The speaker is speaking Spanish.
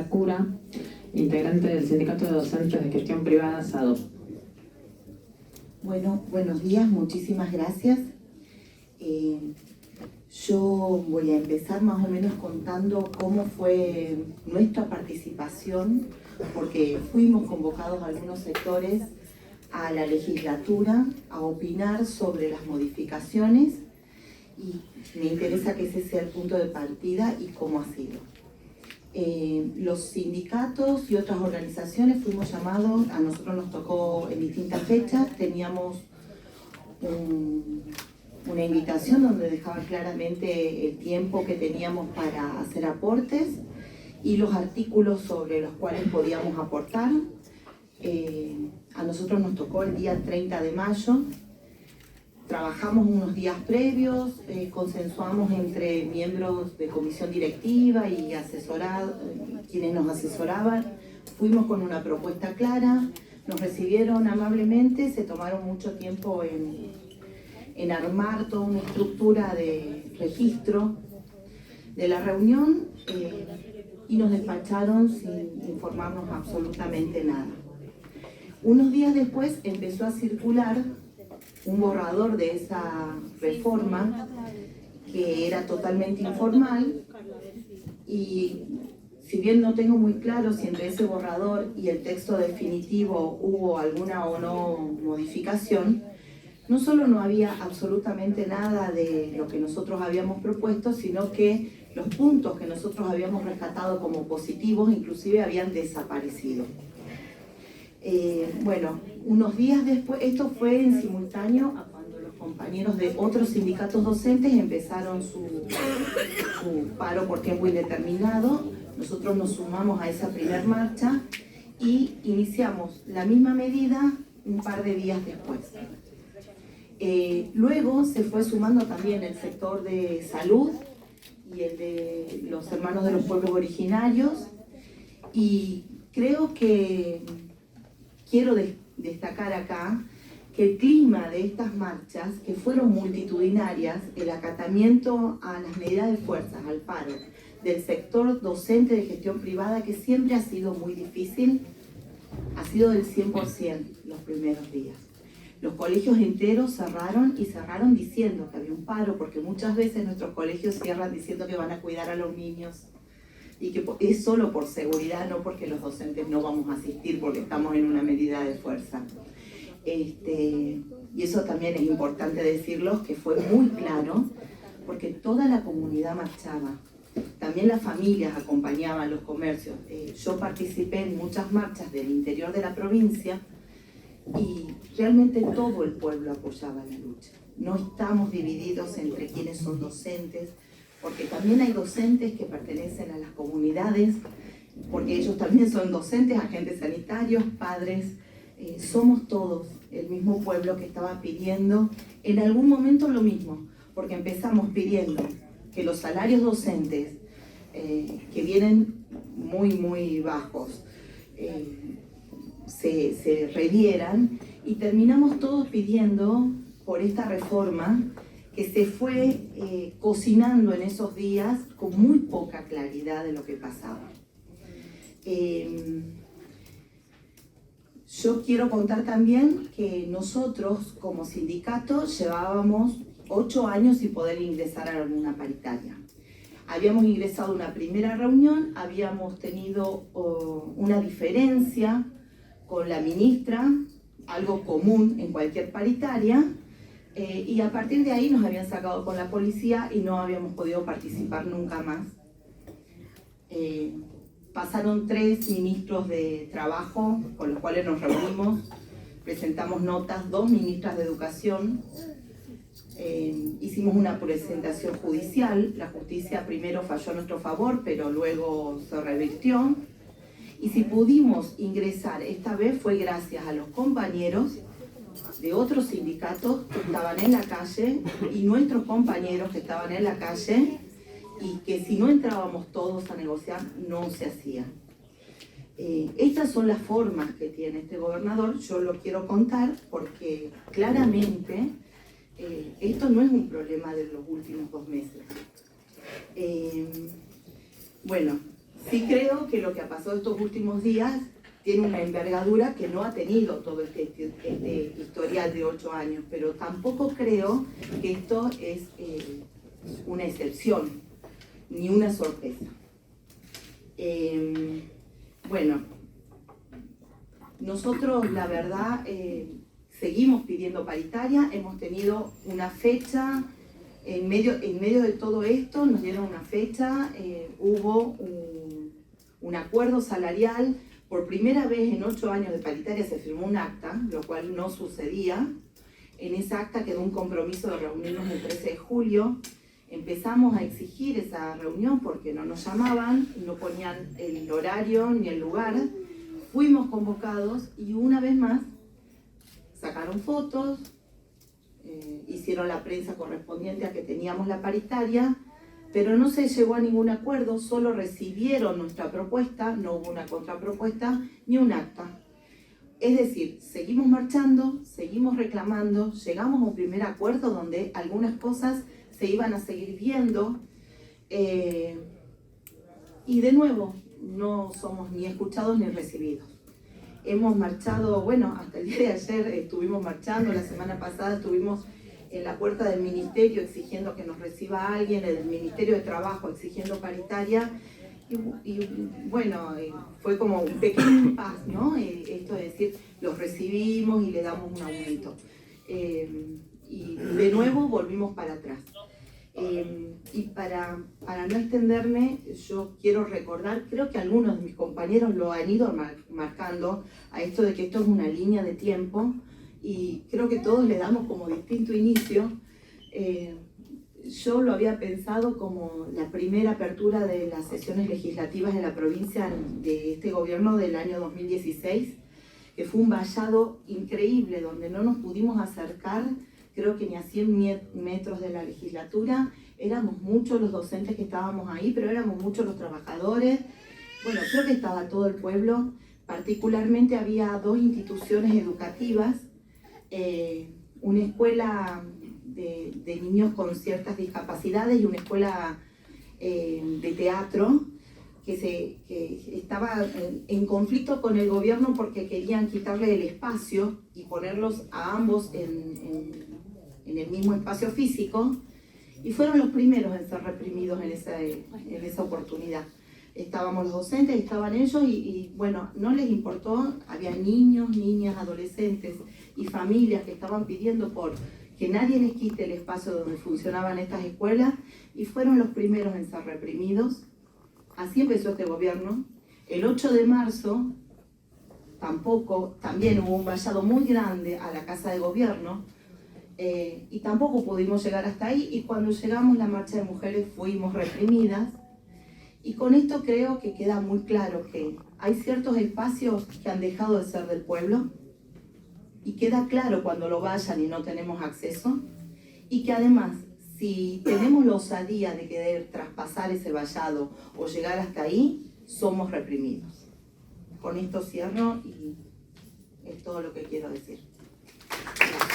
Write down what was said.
Cura, integrante del Sindicato de Docentes de Gestión Privada, SADO. Bueno, buenos días, muchísimas gracias. Yo voy a empezar más o menos contando cómo fue nuestra participación, porque fuimos convocados algunos sectores a la legislatura a opinar sobre las modificaciones y me interesa que ese sea el punto de partida y cómo ha sido. Los sindicatos y otras organizaciones fuimos llamados, a nosotros nos tocó en distintas fechas, teníamos una invitación donde dejaba claramente el tiempo que teníamos para hacer aportes y los artículos sobre los cuales podíamos aportar. A nosotros nos tocó el día 30 de mayo, trabajamos unos días previos, consensuamos entre miembros de comisión directiva y quienes nos asesoraban, fuimos con una propuesta clara, nos recibieron amablemente, se tomaron mucho tiempo en armar toda una estructura de registro de la reunión y nos despacharon sin informarnos absolutamente nada. Unos días después empezó a circular un borrador de esa reforma que era totalmente informal y si bien no tengo muy claro si entre ese borrador y el texto definitivo hubo alguna o no modificación, no solo no había absolutamente nada de lo que nosotros habíamos propuesto, sino que los puntos que nosotros habíamos rescatado como positivos inclusive habían desaparecido. Bueno, unos días después, esto fue en simultáneo a cuando los compañeros de otros sindicatos docentes empezaron su paro por tiempo indeterminado. Nosotros nos sumamos a esa primer marcha y iniciamos la misma medida un par de días después. Luego se fue sumando también el sector de salud y el de los hermanos de los pueblos originarios y creo que quiero destacar acá que el clima de estas marchas, que fueron multitudinarias, el acatamiento a las medidas de fuerzas, al paro, del sector docente de gestión privada, que siempre ha sido muy difícil, ha sido del 100% los primeros días. Los colegios enteros cerraron y cerraron diciendo que había un paro, porque muchas veces nuestros colegios cierran diciendo que van a cuidar a los niños y que es solo por seguridad, no porque los docentes no vamos a asistir porque estamos en una medida de fuerza. Y eso también es importante decirlo, que fue muy claro, porque toda la comunidad marchaba. También las familias acompañaban los comercios. Yo participé en muchas marchas del interior de la provincia y realmente todo el pueblo apoyaba la lucha. No estamos divididos entre quienes son docentes, porque también hay docentes que pertenecen a las comunidades, porque ellos también son docentes, agentes sanitarios, padres, somos todos el mismo pueblo que estaba pidiendo en algún momento lo mismo, porque empezamos pidiendo que los salarios docentes, que vienen muy bajos, se revieran y terminamos todos pidiendo por esta reforma que se fue cocinando en esos días con muy poca claridad de lo que pasaba. Yo quiero contar también que nosotros como sindicato llevábamos 8 años sin poder ingresar a una paritaria. Habíamos ingresado a una primera reunión, habíamos tenido una diferencia con la ministra, algo común en cualquier paritaria, y a partir de ahí nos habían sacado con la policía y no habíamos podido participar nunca más. Pasaron 3 ministros de trabajo con los cuales nos reunimos, presentamos notas, 2 ministras de educación, hicimos una presentación judicial, la justicia primero falló a nuestro favor, pero luego se revirtió, y si pudimos ingresar esta vez fue gracias a los compañeros de otros sindicatos que estaban en la calle y nuestros compañeros que estaban en la calle y que si no entrábamos todos a negociar no se hacía. Estas son las formas que tiene este gobernador, yo lo quiero contar porque claramente esto no es un problema de los últimos 2 meses. Bueno, Sí creo que lo que ha pasado estos últimos días tiene una envergadura que no ha tenido todo este historial de 8 años, pero tampoco creo que esto es una excepción, ni una sorpresa. Bueno, nosotros la verdad seguimos pidiendo paritaria, hemos tenido una fecha, en medio de todo esto nos dieron una fecha, hubo un acuerdo salarial. Por primera vez en 8 años de paritaria se firmó un acta, lo cual no sucedía. En esa acta quedó un compromiso de reunirnos el 13 de julio. Empezamos a exigir esa reunión porque no nos llamaban, no ponían el horario ni el lugar. Fuimos convocados y una vez más sacaron fotos, hicieron la prensa correspondiente a que teníamos la paritaria, pero no se llegó a ningún acuerdo, solo recibieron nuestra propuesta, no hubo una contrapropuesta ni un acta. Es decir, seguimos marchando, seguimos reclamando, llegamos a un primer acuerdo donde algunas cosas se iban a seguir viendo y de nuevo no somos ni escuchados ni recibidos. Hemos marchado, bueno, hasta el día de ayer estuvimos marchando, la semana pasada estuvimos en la puerta del ministerio exigiendo que nos reciba alguien, en el Ministerio de Trabajo exigiendo paritaria, y bueno, fue como un pequeño impas, ¿no? Esto de decir, los recibimos y le damos un aumento. Y de nuevo volvimos para atrás. Y para no extenderme, yo quiero recordar, creo que algunos de mis compañeros lo han ido marcando, a esto de que esto es una línea de tiempo, y creo que todos le damos como distinto inicio. Yo lo había pensado como la primera apertura de las sesiones legislativas en la provincia de este gobierno del año 2016, que fue un vallado increíble, donde no nos pudimos acercar, creo que ni a 100 metros de la legislatura. Éramos muchos los docentes que estábamos ahí, pero éramos muchos los trabajadores. Bueno, creo que estaba todo el pueblo. Particularmente había 2 instituciones educativas, una escuela de niños con ciertas discapacidades y una escuela de teatro que estaba en conflicto con el gobierno porque querían quitarle el espacio y ponerlos a ambos en el mismo espacio físico, y fueron los primeros en ser reprimidos en esa oportunidad. Estábamos los docentes, estaban ellos y bueno, no les importó. Había niños, niñas, adolescentes y familias que estaban pidiendo por que nadie les quite el espacio donde funcionaban estas escuelas, y fueron los primeros en ser reprimidos. Así empezó este gobierno. El 8 de marzo también hubo un vallado muy grande a la Casa de Gobierno, y tampoco pudimos llegar hasta ahí, y cuando llegamos la marcha de mujeres fuimos reprimidas. Y con esto creo que queda muy claro que hay ciertos espacios que han dejado de ser del pueblo, y queda claro cuando lo vayan y no tenemos acceso, y que además, si tenemos la osadía de querer traspasar ese vallado o llegar hasta ahí, somos reprimidos. Con esto cierro y es todo lo que quiero decir. Gracias.